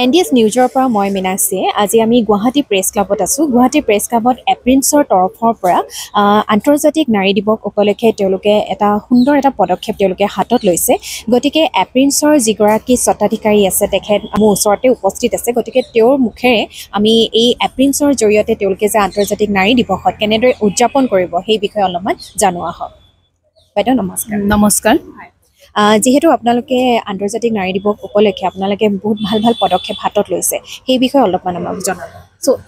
NDS নিউজৰ পৰা মই মিনাক্ষীয়ে আজি আমি গুৱাহাটী প্ৰেছ ক্লাবত আছোঁ। গুৱাহাটী প্ৰেছ ক্লাবত এপ্ৰিন্সৰ তৰফৰ পৰা আন্তৰ্জাতিক নাৰী দিৱস উপলক্ষে তেওঁলোকে এটা সুন্দৰ এটা পদক্ষেপ তেওঁলোকে হাতত লৈছে। গতিকে এপ্ৰিন্সৰ যিগৰাকী স্বত্বাধিকাৰী আছে তেখেত মোৰ ওচৰতে উপস্থিত আছে। গতিকে তেওঁৰ মুখেৰে আমি এই এপ্ৰিন্সৰ জৰিয়তে তেওঁলোকে যে আন্তৰ্জাতিক নাৰী দিৱসত কেনেদৰে উদযাপন কৰিব সেই বিষয়ে অলপমান জনোৱা হওক। বাইদেউ নমস্কাৰ। নমস্কাৰ। যিহেতু আপোনালোকে আন্তৰ্জাতিক নাৰী দিৱস উপলক্ষে আপোনালোকে বহুত ভাল ভাল পদক্ষেপ হাতত লৈছে, সেই বিষয়ে অলপমান আমাক জনাব।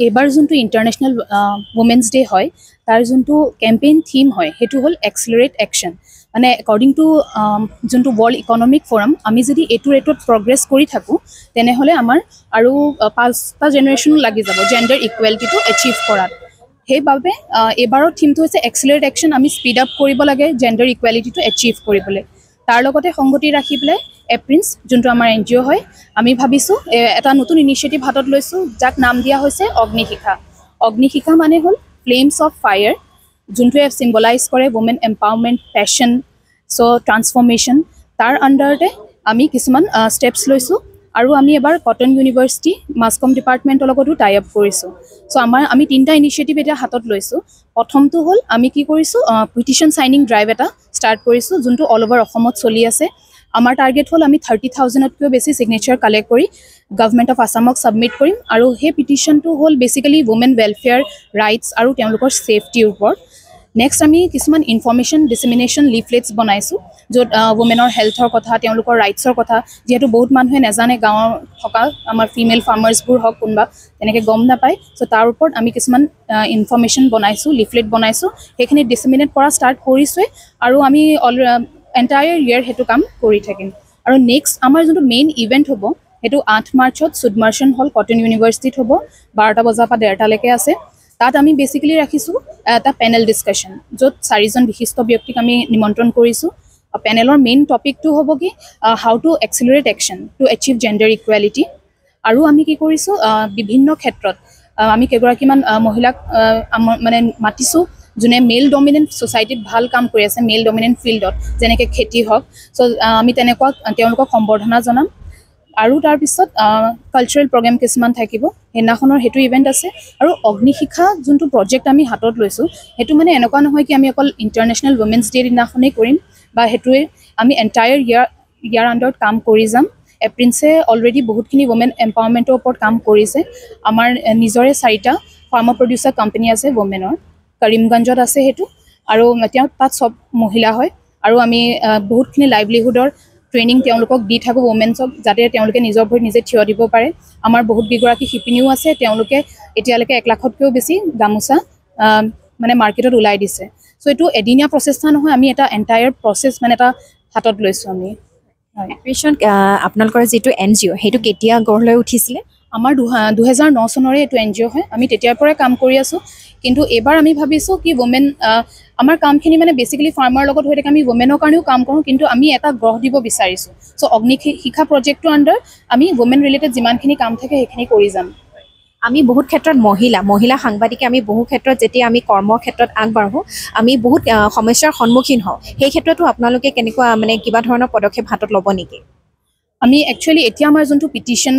এইবাৰ যোনটো ইণ্টাৰনেশ্যনেল উমেন্স ডে হয় তাৰ যোনটো কেম্পেইন থিম হয় সেইটো হ'ল এক্সিলাৰেট একশ্যন। মানে একৰ্ডিং টু যোনটো ৱৰ্ল্ড ইকনমিক ফ'ৰাম, আমি যদি এইটো ৰেটত প্ৰগ্ৰেছ কৰি থাকোঁ তেনেহ'লে আমাৰ আৰু 5টা জেনেৰেশ্যনো লাগি যাব জেণ্ডাৰ ইকুৱেলিটিটো এচিভ কৰাত। সেইবাবে এইবাৰৰ থিমটো হৈছে এক্সিলাৰেট একশ্যন। আমি স্পীড আপ কৰিব লাগে জেণ্ডাৰ ইকুৱেলিটিটো এচিভ কৰিবলৈ। তাৰ লগতে সংগতি ৰাখি পেলাই এপ্ৰিন্স যোনটো আমাৰ NGO হয়, আমি ভাবিছোঁ এটা নতুন ইনিচিয়েটিভ হাতত লৈছোঁ যাক নাম দিয়া হৈছে অগ্নিশিখা। অগ্নিশিখা মানে হ'ল ফ্লেমছ অফ ফায়াৰ, যোনটোৱে চিম্বলাইজ কৰে ৱমেন এম্পাৱাৰমেণ্ট, পেশ্যন, ট্ৰান্সফৰ্মেশ্যন। তাৰ আণ্ডাৰতে আমি কিছুমান ষ্টেপছ লৈছোঁ আৰু আমি এবাৰ কটন ইউনিভাৰ্চিটি মাছ কম ডিপাৰ্টমেণ্টৰ লগতো টাই আপ কৰিছোঁ। আমি 3টা ইনিচিয়েটিভ এতিয়া হাতত লৈছোঁ। প্ৰথমটো হ'ল আমি কি কৰিছোঁ, পিটিশ্যন চাইনিং ড্ৰাইভ এটা ষ্টাৰ্ট কৰিছোঁ যোনটো অল অভাৰ অসমত চলি আছে। আমাৰ টাৰ্গেট হ'ল আমি 30,000তকৈও বেছি ছিগনেচাৰ কালেক্ট কৰি গভৰ্ণমেণ্ট অফ আছামক ছাবমিট কৰিম। আৰু সেই পিটিশ্যনটো হ'ল বেচিকেলি ৱমেন ৱেলফেয়াৰ, ৰাইটছ আৰু তেওঁলোকৰ ছেফটিৰ ওপৰত। নেক্সট আমি কিছুমান ইনফৰ্মেশ্যন ডিছমিনেশ্যন লিফলেটছ বনাইছোঁ য'ত ৱমেনৰ হেল্থৰ কথা, তেওঁলোকৰ ৰাইটছৰ কথা, যিহেতু বহুত মানুহে নাজানে, গাঁৱৰ থকা আমাৰ ফিমেল ফাৰ্মাৰ্ছবোৰ হওক কোনোবা তেনেকৈ গম নাপায়। তাৰ ওপৰত আমি কিছুমান ইনফৰ্মেশ্যন বনাইছোঁ, লিফলেট বনাইছোঁ। সেইখিনি ডিছমিনেট কৰা ষ্টাৰ্ট কৰিছোঁৱে আৰু আমি এণ্টায়াৰ ইয়েৰ সেইটো কাম কৰি থাকিম। আৰু নেক্সট আমাৰ যোনটো মেইন ইভেণ্ট হ'ব সেইটো 8 মাৰ্চত সুদমাৰ্চন হল কটন ইউনিভাৰ্চিটিত হ'ব। 12টা বজাৰ পৰা 1:30লৈকে আছে। তাত আমি বেচিকেলি ৰাখিছোঁ এটা পেনেল ডিছকাশ্যন য'ত 4জন বিশিষ্ট ব্যক্তিক আমি নিমন্ত্ৰণ কৰিছোঁ। পেনেলৰ মেইন টপিকটো হ'ব কি how to accelerate action to achieve gender equality. আৰু আমি কি কৰিছোঁ বিভিন্ন ক্ষেত্ৰত আমি কেইগৰাকীমান মহিলাক মানে মাতিছোঁ যোনে মেইল ডমিনেণ্ট ছ'চাইটিত ভাল কাম কৰি আছে, মেইল ডমিনেণ্ট ফিল্ডত, যেনেকৈ খেতি হওক। আমি তেনেকুৱা তেওঁলোকক সম্বৰ্ধনা জনাম। আৰু তাৰপিছত কালচাৰেল প্ৰগ্ৰেম কিছুমান থাকিব, সেইদিনাখনৰ সেইটো ইভেণ্ট আছে। আৰু অগ্নিশিখা যোনটো প্ৰজেক্ট আমি হাতত লৈছোঁ সেইটো মানে এনেকুৱা নহয় কি আমি অকল ইণ্টাৰনেশ্যনেল ৱমেন্স ডে দিনাখনেই কৰিম বা সেইটোৱে আমি এণ্টায়াৰ ইয়াৰ আণ্ডাৰত কাম কৰি যাম। এপ্ৰিন্সে অলৰেডি বহুতখিনি ৱমেন এম্পাৱাৰমেণ্টৰ ওপৰত কাম কৰিছে। আমাৰ নিজৰে 4টা ফাৰ্মাৰ প্ৰডিউচাৰ কোম্পানী আছে ৱমেনৰ, কৰিমগঞ্জত আছে সেইটো। আৰু এতিয়া তাত চব মহিলা হয়। আৰু আমি বহুতখিনি লাইভলিহুডৰ ট্ৰেইনিং তেওঁলোকক দি থাকোঁ ৱমেন্সক, যাতে তেওঁলোকে নিজৰ ভৰিত নিজে থিয় দিব পাৰে। আমাৰ বহুত কেইগৰাকী শিপিনীও আছে, তেওঁলোকে এতিয়ালৈকে 1 লাখতকৈও বেছি গামোচা মানে মাৰ্কেটত ওলাই দিছে। এইটো এদিনীয়া প্ৰচেষ্টা নহয়, আমি এটা এণ্টায়াৰ প্ৰচেছ মানে এটা হাতত লৈছোঁ আমি। এপ্ৰিন্সত আপোনালোকৰ যিটো NGO সেইটো কেতিয়া গঢ় লৈ উঠিছিলে? আমাৰ 2009 চনৰে এইটো NGO হয়। আমি তেতিয়াৰ পৰাই কাম কৰি আছোঁ। কিন্তু এইবাৰ আমি ভাবিছোঁ কি ৱমেন আমাৰ কামখিনি মানে বেচিকেলি ফাৰ্মাৰ লগত হৈ থাকে, আমি ৱমেনৰ কাৰণেও কাম কৰোঁ, কিন্তু আমি এটা গঢ় দিব বিচাৰিছোঁ। অগ্নিশিখা প্ৰজেক্টটোৰ আণ্ডাৰ আমি ৱমেন ৰিলেটেড যিমানখিনি কাম থাকে সেইখিনি কৰি যাম। আমি বহুত ক্ষেত্ৰত মহিলা সাংবাদিকে আমি বহু ক্ষেত্ৰত যেতিয়া আমি কৰ্মক্ষেত্ৰত আগবাঢ়োঁ আমি বহুত সমস্যাৰ সন্মুখীন হওঁ। সেই ক্ষেত্ৰতো আপোনালোকে কেনেকুৱা মানে কিবা ধৰণৰ পদক্ষেপ হাতত ল'ব নেকি? আমি একচুৱেলি এতিয়া আমাৰ যোনটো পিটিশ্যন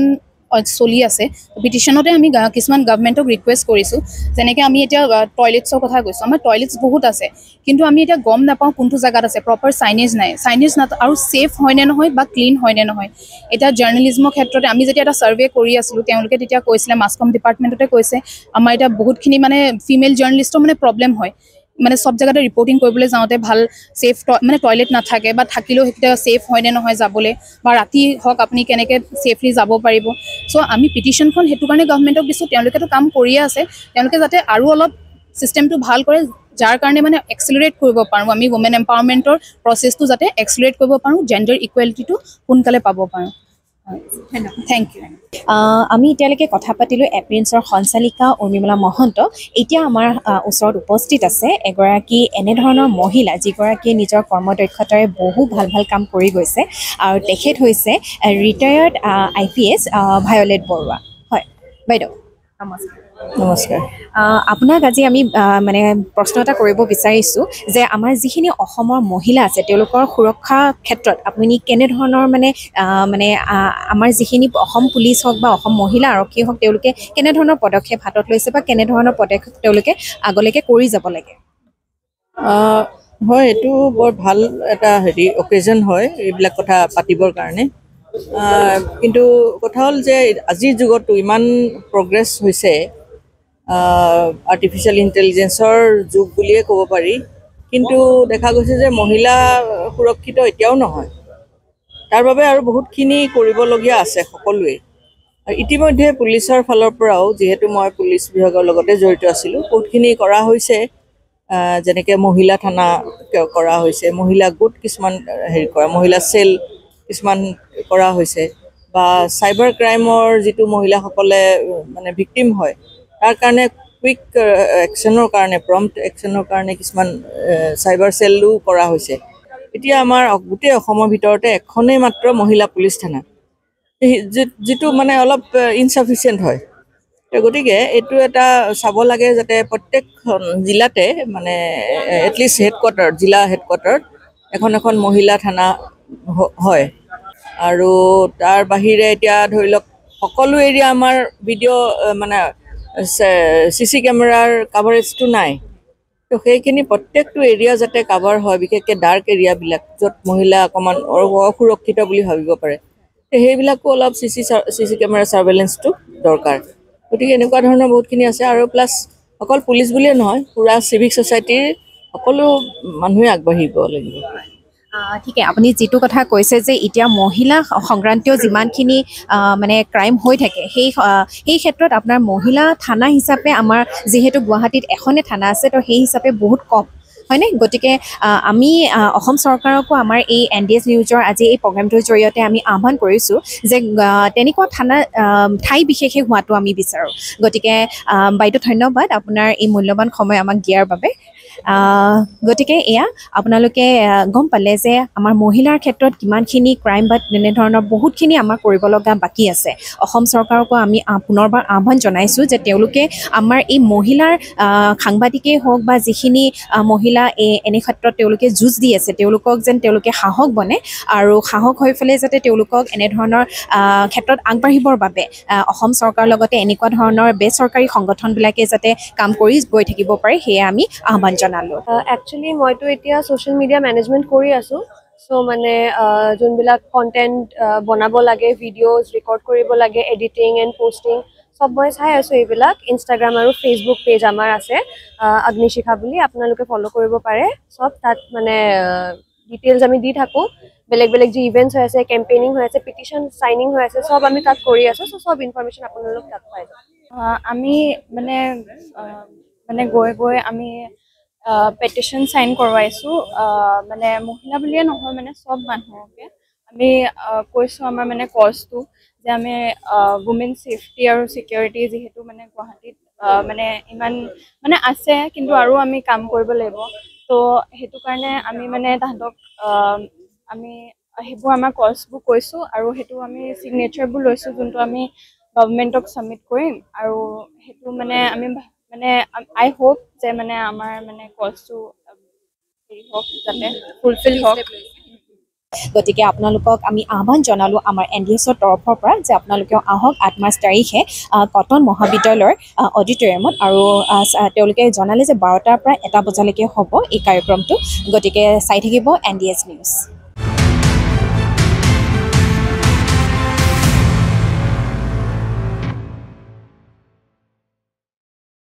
চলি আছে, পিটিশ্যনতে আমি কিছুমান গভৰ্ণমেণ্টক ৰিকুৱেষ্ট কৰিছোঁ। যেনেকৈ আমি এতিয়া টয়লেটছৰ কথা কৈছোঁ, আমাৰ টয়লেটছ বহুত আছে, কিন্তু আমি এতিয়া গম নাপাওঁ কোনটো জেগাত আছে, প্ৰপাৰ চাইনেজ নাই, আৰু ছেফ হয়নে নহয় বা ক্লিন হয়নে নহয়। এতিয়া জাৰ্ণেলিজমৰ ক্ষেত্ৰতে আমি যেতিয়া এটা ছাৰ্ভে কৰি আছিলোঁ, তেওঁলোকে তেতিয়া কৈছিলে, মাছ কম ডিপাৰ্টমেণ্টতে কৈছে, আমাৰ এতিয়া বহুতখিনি মানে ফিমেল জাৰ্ণেলিষ্টৰ মানে প্ৰব্লেম হয়। মানে চব জেগাতে ৰিপৰ্টিং কৰিবলৈ যাওঁতে ভাল ছেফ মানে টয়লেট নাথাকে, বা থাকিলেও সেইকেইটা ছেফ হয়নে নহয় যাবলৈ, বা ৰাতি হওক আপুনি কেনেকৈ ছেফলি যাব পাৰিব। আমি পিটিশ্যনখন সেইটো কাৰণে গভৰ্ণমেণ্টক দিছোঁ, তেওঁলোকেতো কাম কৰিয়ে আছে, তেওঁলোকে যাতে আৰু অলপ ছিষ্টেমটো ভাল কৰে, যাৰ কাৰণে মানে এক্সিলাৰেট কৰিব পাৰোঁ, আমি ৱমেন এম্পাৱাৰমেণ্টৰ প্ৰচেছটো যাতে এক্সিলাৰেট কৰিব পাৰোঁ, জেণ্ডাৰ ইকুৱেলিটিটো সোনকালে পাব পাৰোঁ। Thank you. আমি এতিয়ালৈকে কথা পাতিলোঁ এপ্ৰিন্সৰ সঞ্চালিকা উৰ্মিমালা মহন্ত। এতিয়া আমাৰ ওচৰত উপস্থিত আছে এগৰাকী এনেধৰণৰ মহিলা যিগৰাকীয়ে নিজৰ কৰ্মদক্ষতাৰে বহু ভাল ভাল কাম কৰি গৈছে, আৰু তেখেত হৈছে ৰিটায়াৰ্ড IPS ভায়লেট বৰুৱা। হয় বাইদেউ, নমস্কাৰ। নমস্কাৰ। আপোনাক আজি আমি মানে প্ৰশ্ন এটা কৰিব বিচাৰিছোঁ যে আমাৰ যিখিনি অসমৰ মহিলা আছে তেওঁলোকৰ সুৰক্ষা ক্ষেত্ৰত আপুনি কেনেধৰণৰ মানে মানে আমাৰ যিখিনি অসম পুলিচ হওক বা অসম মহিলা আৰক্ষী হওক তেওঁলোকে কেনেধৰণৰ পদক্ষেপ হাতত লৈছে বা কেনেধৰণৰ পদক্ষেপ তেওঁলোকে আগলৈকে কৰি যাব লাগে? হয়, এইটো বৰ ভাল এটা অকেজন হয় এইবিলাক কথা পাতিবৰ কাৰণে। কিন্তু কথা হ'ল যে আজিৰ যুগতো ইমান প্ৰগ্ৰেছ হৈছে, আৰ্টিফিচিয়েল ইণ্টেলিজেঞ্চৰ যুগ বুলিয়ে ক'ব পাৰি, কিন্তু দেখা গৈছে যে মহিলা সুৰক্ষিত এতিয়াও নহয়। তাৰ বাবে আৰু বহুতখিনি কৰিবলগীয়া আছে সকলোৱে। ইতিমধ্যে পুলিচৰ ফালৰ পৰাও, যিহেতু মই পুলিচ বিভাগৰ লগতে জড়িত আছিলোঁ, বহুতখিনি কৰা হৈছে। যেনেকৈ মহিলা থানা কৰা হৈছে, মহিলা গোট কিছুমান কৰা, মহিলা চেল কিছুমান কৰা হৈছে, বা চাইবাৰ ক্ৰাইমৰ যিটো মহিলাসকলে মানে ভিক্টিম হয় তাৰ কাৰণে কুইক একশ্যনৰ কাৰণে, প্ৰম্পট একশ্যনৰ কাৰণে কিছুমান চাইবাৰ চেলো কৰা হৈছে। এতিয়া আমাৰ গোটেই অসমৰ ভিতৰতে এখনেই মাত্ৰ মহিলা পুলিচ থানা, যিটো মানে অলপ ইনচাফিচিয়েণ্ট হয়। গতিকে এইটো এটা চাব লাগে যাতে প্ৰত্যেকখন জিলাতে মানে এটলিষ্ট হেডকোৱাৰ্টাৰ, জিলা হেডকোৱাৰ্টাৰত এখন এখন মহিলা থানা হয়। আৰু তাৰ বাহিৰে এতিয়া ধৰি লওক সকলো এৰিয়া আমাৰ ভিডিঅ' মানে CC কেমেৰাৰ কাভাৰেজটো নাই, তো সেইখিনি প্ৰত্যেকটো এৰিয়া যাতে কাভাৰ হয়, বিশেষকৈ ডাৰ্ক এৰিয়াবিলাক য'ত মহিলা অকণমান অসুৰক্ষিত বুলি ভাবিব পাৰে, সেইবিলাকো অলপ CC কেমেৰা ছাৰ্ভেইলেঞ্চটো দৰকাৰ। গতিকে এনেকুৱা ধৰণৰ বহুতখিনি আছে। আৰু প্লাছ অকল পুলিচ বুলিয়ে নহয়, পূৰা চিভিক ছ'চাইটিৰ সকলো মানুহে আগবাঢ়িব লাগিব। ঠিকে, আপুনি যিটো কথা কৈছে যে এতিয়া মহিলা সংক্ৰান্তীয় যিমানখিনি মানে ক্ৰাইম হৈ থাকে সেই ক্ষেত্ৰত আপোনাৰ মহিলা থানা হিচাপে আমাৰ যিহেতু গুৱাহাটীত এখনে থানা আছে, তো সেই হিচাপে বহুত কম হয়নে? গতিকে আমি অসম চৰকাৰকো আমাৰ এই NDS নিউজৰ আজি এই প্ৰগ্ৰেমটোৰ জৰিয়তে আমি আহ্বান কৰিছোঁ যে তেনেকুৱা থানা ঠাই বিশেষে হোৱাটো আমি বিচাৰোঁ। গতিকে বাইদেউ ধন্যবাদ আপোনাৰ এই মূল্যৱান সময় আমাক দিয়াৰ বাবে। গতিকে এয়া আপোনালোকে গম পালে যে আমাৰ মহিলাৰ ক্ষেত্ৰত কিমানখিনি ক্ৰাইম বা তেনেধৰণৰ বহুতখিনি আমাৰ কৰিব লগা বাকী আছে। অসম চৰকাৰকো আমি পুনৰবাৰ আহ্বান জনাইছোঁ যে তেওঁলোকে আমাৰ এই মহিলাৰ সাংবাদিকেই হওক বা যিখিনি মহিলা এনে ক্ষেত্ৰত তেওঁলোকে যুঁজ দি আছে, তেওঁলোকে সাহস বনে আৰু সাহস হৈ পেলাই যাতে তেওঁলোকক এনেধৰণৰ ক্ষেত্ৰত আগবাঢ়িবৰ বাবে অসম চৰকাৰৰ লগতে এনেকুৱা ধৰণৰ বেচৰকাৰী সংগঠনবিলাকে যাতে কাম কৰি গৈ থাকিব পাৰে, সেয়ে আমি আহ্বান জনালোঁ। একচুৱেলি মইতো এতিয়া ছ'চিয়েল মিডিয়া মেনেজমেণ্ট কৰি আছোঁ। চ' মানে যোনবিলাক কণ্টেণ্ট বনাব লাগে, ভিডিঅ'জ ৰেকৰ্ড কৰিব লাগে, এডিটিং এণ্ড পষ্টিং চব মই চাই আছোঁ। এইবিলাক ইনষ্টাগ্ৰাম আৰু ফেচবুক পেজ আমাৰ আছে, অগ্নিশিখা বুলি, আপোনালোকে ফ'ল' কৰিব পাৰে। চব তাত মানে ডিটেইলছ আমি দি থাকোঁ। বেলেগ বেলেগ যি ইভেণ্টছ হৈ আছে, কেম্পেইনিং হৈ আছে, পিটিশ্যন চাইনিং হৈ আছে, চব আমি তাত কৰি আছোঁ। চ' চব ইনফৰমেশ্যন আপোনালোক তাত পাই যাব। আমি মানে গৈ আমি পেটিশ্যন চাইন কৰোৱাইছোঁ। মানে মহিলা বুলিয়ে নহয়, মানে চব মানুহকে আমি কৈছোঁ আমাৰ মানে কজটো যে আমি ওমেন ছেফটি আৰু ছিকিউৰিটি যিহেতু মানে গুৱাহাটীত মানে ইমান মানে আছে, কিন্তু আৰু আমি কাম কৰিব লাগিব। তো সেইটো কাৰণে আমি মানে তাহাঁতক আমি সেইবোৰ আমাৰ কজবোৰ কৈছোঁ আৰু সেইটো আমি ছিগনেচাৰবোৰ লৈছোঁ, যোনটো আমি গভৰ্ণমেণ্টক ছাবমিট কৰিম। আৰু সেইটো মানে আমি মানে আই হোপ যে মানে আমাৰ মানে কজটো হেৰি হওক, যাতে ফুলফিল হওক। গতিকে আপোনালোকক আমি আহ্বান জনালোঁ আমাৰ NDSৰ তৰফৰ পৰা যে আপোনালোকেও আহক 8 মাৰ্চ তাৰিখে কটন মহাবিদ্যালয়ৰ অডিটৰিয়ামত। আৰু তেওঁলোকে জনালে যে 12টাৰ পৰা 1টা বজালৈকে হ'ব এই কাৰ্যক্ৰমটো। গতিকে চাই থাকিব NDS নিউজ।